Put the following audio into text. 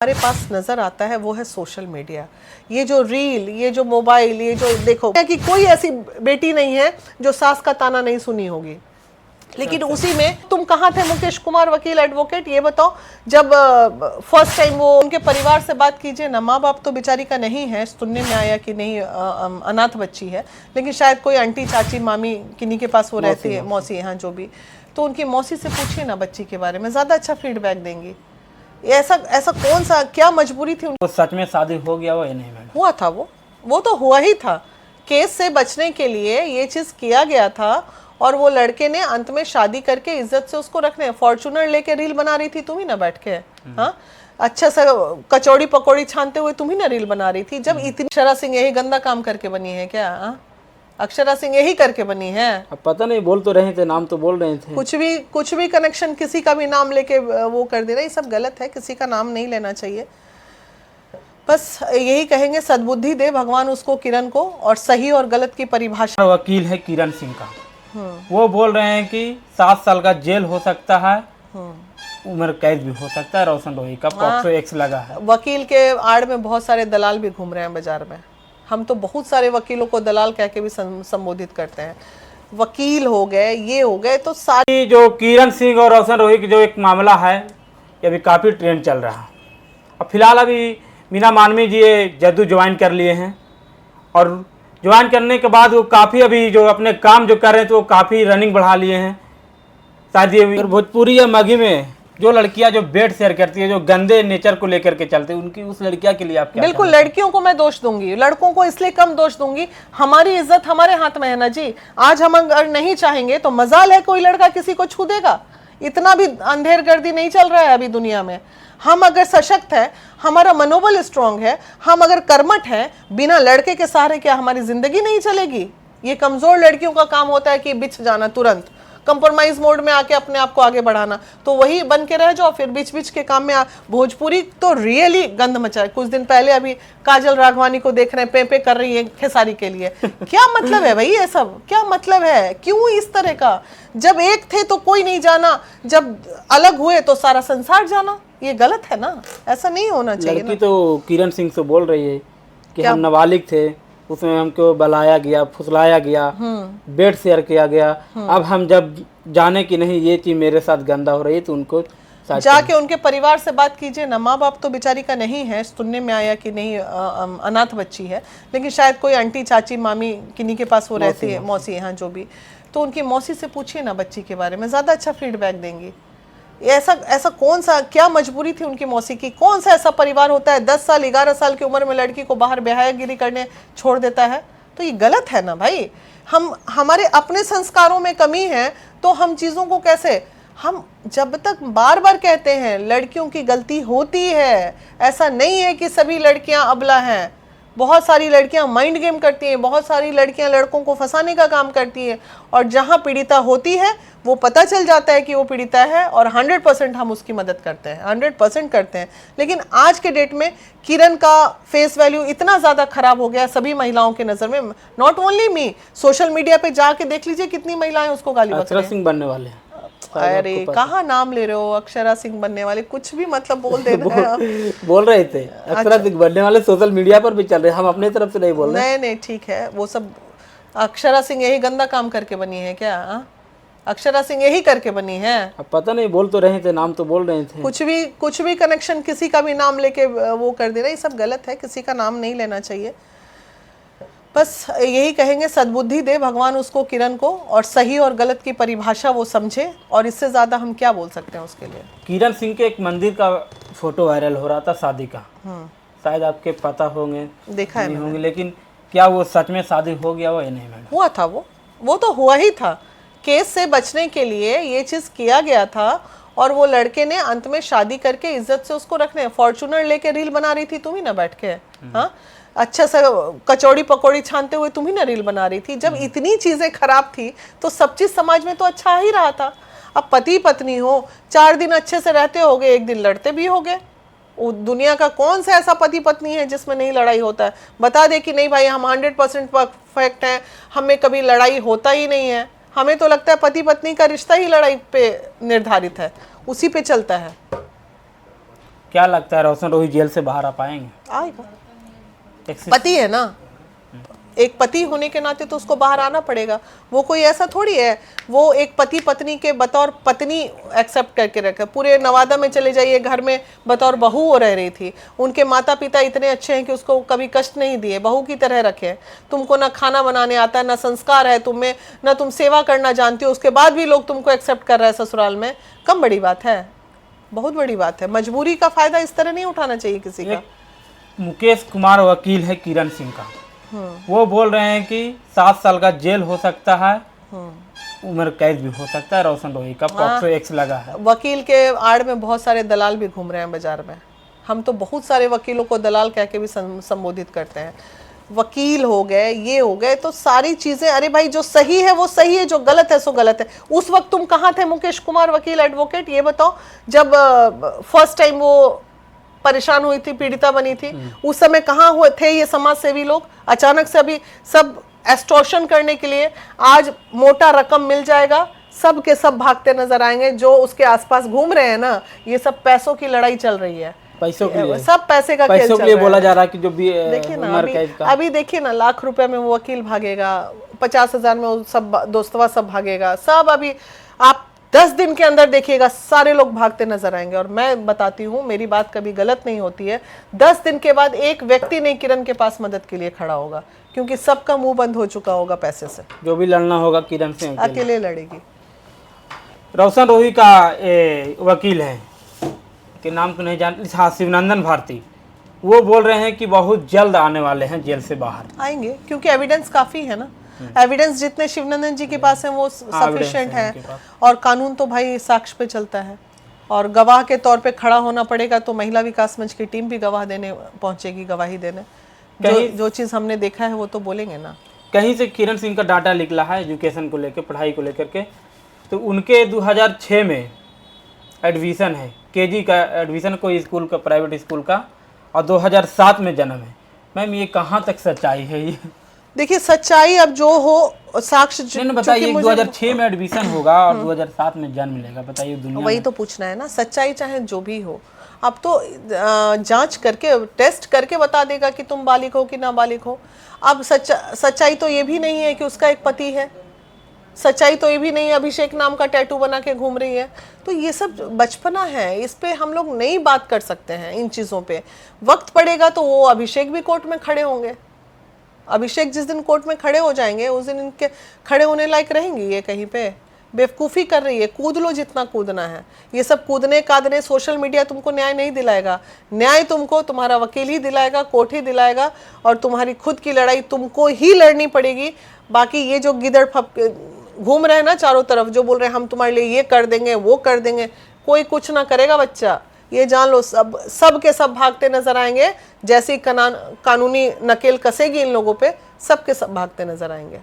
हमारे पास नजर आता है वो है सोशल मीडिया। ये जो रील, ये जो मोबाइल, ये जो देखो कि कोई ऐसी बेटी नहीं है जो सास का ताना नहीं सुनी होगी। लेकिन उसी में तुम कहाँ थे मुकेश कुमार वकील एडवोकेट, ये बताओ। जब फर्स्ट टाइम वो उनके परिवार से बात कीजिए ना, माँ बाप तो बेचारी का नहीं है, सुनने में आया कि नहीं अनाथ बच्ची है, लेकिन शायद कोई आंटी चाची मामी किन्हीं के पास वो रहती है, मौसी, हाँ जो भी। तो उनकी मौसी से पूछिए ना बच्ची के बारे में, ज़्यादा अच्छा फीडबैक देंगी। ऐसा ऐसा कौन सा, क्या मजबूरी थी उनको? सच में शादी हो गया वो या नहीं मैडम? हुआ था, वो तो हुआ ही था। केस से बचने के लिए ये चीज़ किया गया था और वो लड़के ने अंत में शादी करके इज्जत से उसको रखने, फॉर्चूनर लेके रील बना रही थी तुम ही ना बैठ के, हाँ अच्छा सा कचौड़ी पकौड़ी छानते हुए तुम ही ना रील बना रही थी। जब इतनी अक्षरा सिंह यही गंदा काम करके बनी है क्या? अक्षरा सिंह यही करके बनी है। अब पता नहीं, बोल तो रहे थे, नाम तो बोल रहे थे। कुछ भी कनेक्शन, किसी का भी नाम लेके वो कर दे रहा, ये सब गलत है, किसी का नाम नहीं लेना चाहिए। बस यही कहेंगे, सद्बुद्धि दे भगवान उसको, किरण को, और सही और गलत की परिभाषा। वकील है किरण सिंह का, वो बोल रहे हैं कि 7 साल का जेल हो सकता है, उम्र कैद भी हो सकता है। रोशन रोही का पॉक्सो एक्ट लगा है। वकील के आड़ में बहुत सारे दलाल भी घूम रहे हैं बाजार में। हम तो बहुत सारे वकीलों को दलाल कह के भी संबोधित करते हैं। वकील हो गए, ये हो गए, तो सारी जो किरण सिंह और रोशन रोही की जो एक मामला है, ये अभी काफ़ी ट्रेंड चल रहा है। अब फिलहाल अभी मीना मानवी जी ये जद्दू ज्वाइन कर लिए हैं, और ज्वाइन करने के बाद वो काफ़ी अभी जो अपने काम जो कर रहे थे वो काफ़ी रनिंग बढ़ा लिए हैं। शायद ये भोजपुरी या मगही में जो लड़कियां जो बेड शेयर करती है, जो गंदे नेचर को लेकर के चलते हैं, उनकी उस लड़कियां के लिए आप क्या? बिल्कुल, लड़कियों को मैं दोष दूंगी, लड़कों को इसलिए कम दोष दूंगी, हमारी इज्जत हमारे हाथ में है ना जी। आज हम अगर नहीं चाहेंगे तो मजाल है कोई लड़का किसी को छू देगा? इतना भी अंधेर गर्दी नहीं चल रहा है अभी दुनिया में। हम अगर सशक्त है, हमारा मनोबल स्ट्रांग है, हम अगर कर्मठ है, बिना लड़के के सहारे क्या हमारी जिंदगी नहीं चलेगी? ये कमजोर लड़कियों का काम होता है कि बिछ जाना, तुरंत कंप्रोमाइज मोड में आके अपने आप को आगे बढ़ाना। तो वही बन के रह जाओ, फिर बीच बीच के काम में भोजपुरी तो रियली गंद मचा है। कुछ दिन पहले अभी काजल राघवानी को देख रहे हैं, पे कर रही है खेसारी के लिए। क्या मतलब है भाई, ये सब क्या मतलब है? क्यों इस तरह का? जब एक थे तो कोई नहीं जाना, जब अलग हुए तो सारा संसार जाना। ये गलत है ना, ऐसा नहीं होना चाहिए। लड़की तो किरण सिंह से बोल रही है कि हम नाबालिग थे, उसमें हमको बलाया गया, फुसलाया गया, बेड शेयर किया गया। अब हम जब जाने की नहीं ये चीज मेरे साथ गंदा हो रही है तो उनको जाके उनके परिवार से बात कीजिए ना। माँ बाप तो बेचारी का नहीं है, सुनने में आया कि नहीं अनाथ बच्ची है, लेकिन शायद कोई आंटी चाची मामी किन्हीं के पास वो रहती है, मौसी, हाँ जो भी। तो उनकी मौसी से पूछिए ना बच्ची के बारे में, ज़्यादा अच्छा फीडबैक देंगी। ऐसा कौन सा, क्या मजबूरी थी उनकी मौसी की? कौन सा ऐसा परिवार होता है 10 साल 11 साल की उम्र में लड़की को बाहर बेहयागिरी करने छोड़ देता है? तो ये गलत है ना भाई। हमारे अपने संस्कारों में कमी है तो हम चीज़ों को कैसे, हम जब तक बार बार कहते हैं लड़कियों की गलती होती है, ऐसा नहीं है कि सभी लड़कियां अबला हैं। बहुत सारी लड़कियां माइंड गेम करती हैं, बहुत सारी लड़कियां लड़कों को फंसाने का काम करती हैं, और जहां पीड़िता होती है वो पता चल जाता है कि वो पीड़िता है, और 100% हम उसकी मदद करते हैं, 100% करते हैं। लेकिन आज के डेट में किरण का फेस वैल्यू इतना ज़्यादा खराब हो गया सभी महिलाओं के नज़र में। Not only me, social media पे जाके देख लीजिए कितनी महिलाएं उसको गाली बक रही हैं। सिंह बनने वाले, अरे कहाँ नाम ले रहे हो? अक्षरा सिंह बनने वाले, कुछ भी मतलब बोल दे रहे हैं। बोल रहे थे अक्षरा सिंह बनने वाले, सोशल मीडिया पर भी चल रहे हैं, हम अपने तरफ से नहीं बोल रहे। नहीं ठीक है, वो सब अक्षरा सिंह यही गंदा काम करके बनी है क्या? अक्षरा सिंह यही करके बनी है। अब पता नहीं, बोल तो रहे थे, नाम तो बोल रहे थे। कुछ भी कनेक्शन, किसी का भी नाम लेके वो कर दे रहा, ये सब गलत है, किसी का नाम नहीं लेना चाहिए। बस यही कहेंगे, सद्बुद्धि दे भगवान उसको, किरण को, और सही और गलत की परिभाषा वो समझे, और इससे ज़्यादा हम क्या बोल सकते हैं उसके लिए। किरण सिंह के एक मंदिर का फोटो वायरल हो रहा था शादी का, शायद आपके पता होंगे, देखा है होंगे, लेकिन क्या वो सच में शादी हो गया वो या नहीं मैडम? हुआ था, वो तो हुआ ही था। केस से बचने के लिए ये चीज़ किया गया था, और वो लड़के ने अंत में शादी करके इज्जत से उसको रखने, फॉर्चूनर लेके रील बना रही थी तुम ही ना बैठ के, हाँ अच्छा सा कचौड़ी पकौड़ी छानते हुए तुम ही ना रील बना रही थी। जब इतनी चीजें खराब थी तो सब चीज समाज में तो अच्छा ही रहा था। अब पति पत्नी हो, 4 दिन अच्छे से रहते होगे, एक दिन लड़ते भी होगे। दुनिया का कौन सा ऐसा पति पत्नी है जिसमें नहीं लड़ाई होता है? बता दे कि नहीं भाई हम 100% परफेक्ट हैं, हमें कभी लड़ाई होता ही नहीं है। हमें तो लगता है पति पत्नी का रिश्ता ही लड़ाई पे निर्धारित है, उसी पे चलता है। क्या लगता है रोशन रोही जेल से बाहर आ पाएंगे? आएगा, एक पति है ना, एक पति होने के नाते तो उसको बाहर आना पड़ेगा। वो कोई ऐसा थोड़ी है, वो एक पति पत्नी के बतौर पत्नी एक्सेप्ट करके रखा। पूरे नवादा में चले जाइए, घर में बतौर बहू वो रह रही थी। उनके माता पिता इतने अच्छे हैं कि उसको कभी कष्ट नहीं दिए, बहू की तरह रखे। तुमको ना खाना बनाने आता है, ना संस्कार है तुम्हें, ना तुम सेवा करना जानती हो, उसके बाद भी लोग तुमको एक्सेप्ट कर रहे हैं ससुराल में। कम बड़ी बात है, बहुत बड़ी बात है। मजबूरी का फायदा इस तरह नहीं उठाना चाहिए किसी का। मुकेश कुमार वकील है किरण सिंह का, वो बोल रहे हैं कि 7 साल का जेल हो सकता है, उम्र कैद भी हो सकता है। रोशन रोही का पॉक्सो एक्ट लगा है। वकील के आड़ में बहुत सारे दलाल भी घूम रहे हैं बाजार में। हम तो बहुत सारे वकीलों को दलाल कह के भी संबोधित करते हैं। वकील हो गए, ये हो गए, तो सारी चीजें, अरे भाई जो सही है वो सही है, जो गलत है सो गलत है। उस वक्त तुम कहाँ थे मुकेश कुमार वकील एडवोकेट, ये बताओ, जब फर्स्ट टाइम वो परेशान हुई थी, पीड़िता बनी थी, उस समय कहाँ हुए थे ये समाज सेवी लोग? अचानक से अभी सब एक्सटॉर्शन करने के लिए आज मोटा रकम मिल जाएगा, सब के सब भागते नजर आएंगे। जो उसके आसपास घूम रहे हैं ना, ये सब पैसों की लड़ाई चल रही है, पैसों के लिए, सब पैसे का खेल पैसों चल के लिए रहा बोला है। जा रहा है कि जो भी देखिए ना, उम्र कैद का, अभी देखिए ना, लाख रुपए में वो वकील भागेगा, 50,000 में वो सब दोस्तवा सब भागेगा, सब। अभी आप 10 दिन के अंदर देखिएगा, सारे लोग भागते नजर आएंगे। और मैं बताती हूँ, मेरी बात कभी गलत नहीं होती है, 10 दिन के बाद एक व्यक्ति नहीं किरण के पास मदद के लिए खड़ा होगा, क्योंकि सबका मुंह बंद हो चुका होगा पैसे से। जो भी लड़ना होगा किरण से अकेले लड़ेगी। रोशन रोही का वकील है, के नाम तो नहीं जान, हाँ, शिवनंदन भारती, वो बोल रहे हैं कि बहुत जल्द आने वाले हैं जेल से बाहर। आएंगे, क्योंकि एविडेंस काफी है ना। एविडेंस जितने शिवनंदन जी के पास है वो सफिशिएंट है। और कानून तो भाई साक्ष्य पे चलता है, और गवाह के तौर पे खड़ा होना पड़ेगा। तो महिला विकास मंच की टीम भी गवाह देने पहुंचेगी, गवाही देने। जो चीज हमने देखा है वो तो बोलेंगे ना। कहीं से किरण सिंह का डाटा निकला है एजुकेशन को लेकर, पढ़ाई को लेकर के, तो उनके 2006 में एडमिशन है, केजी का एडमिशन कोई स्कूल का, प्राइवेट स्कूल का, और 2007 में जन्म है। मैम ये कहाँ तक सच्चाई है? ये देखिए, सच्चाई अब जो हो, साक्ष्य बताइए, 2006 में एडमिशन होगा और 2007 में जन्म लेगा, बताइए दुनिया। वही तो पूछना है ना, सच्चाई चाहे जो भी हो। अब तो जांच करके, टेस्ट करके बता देगा कि तुम बालिग हो कि नाबालिग हो। अब सच्चाई तो ये भी नहीं है कि उसका एक पति है, सच्चाई तो ये भी नहीं है अभिषेक नाम का टैटू बना के घूम रही है। तो ये सब बचपना है, इस पे हम लोग नहीं बात कर सकते हैं। इन चीज़ों पे वक्त पड़ेगा तो वो अभिषेक भी कोर्ट में खड़े होंगे। अभिषेक जिस दिन कोर्ट में खड़े हो जाएंगे, उस दिन इनके खड़े होने लायक रहेंगी ये? कहीं पे बेवकूफ़ी कर रही है। कूद लो जितना कूदना है। ये सब कूदने कादने, सोशल मीडिया तुमको न्याय नहीं दिलाएगा। न्याय तुमको तुम्हारा वकील ही दिलाएगा, कोर्ट ही दिलाएगा, और तुम्हारी खुद की लड़ाई तुमको ही लड़नी पड़ेगी। बाकी ये जो गिदड़ घूम रहे हैं ना चारों तरफ, जो बोल रहे हैं हम तुम्हारे लिए ये कर देंगे, वो कर देंगे, कोई कुछ ना करेगा बच्चा। ये जान लो, सब के सब भागते नजर आएंगे। जैसे कानूनी नकेल कसेगी इन लोगों पे, सब के सब भागते नजर आएंगे।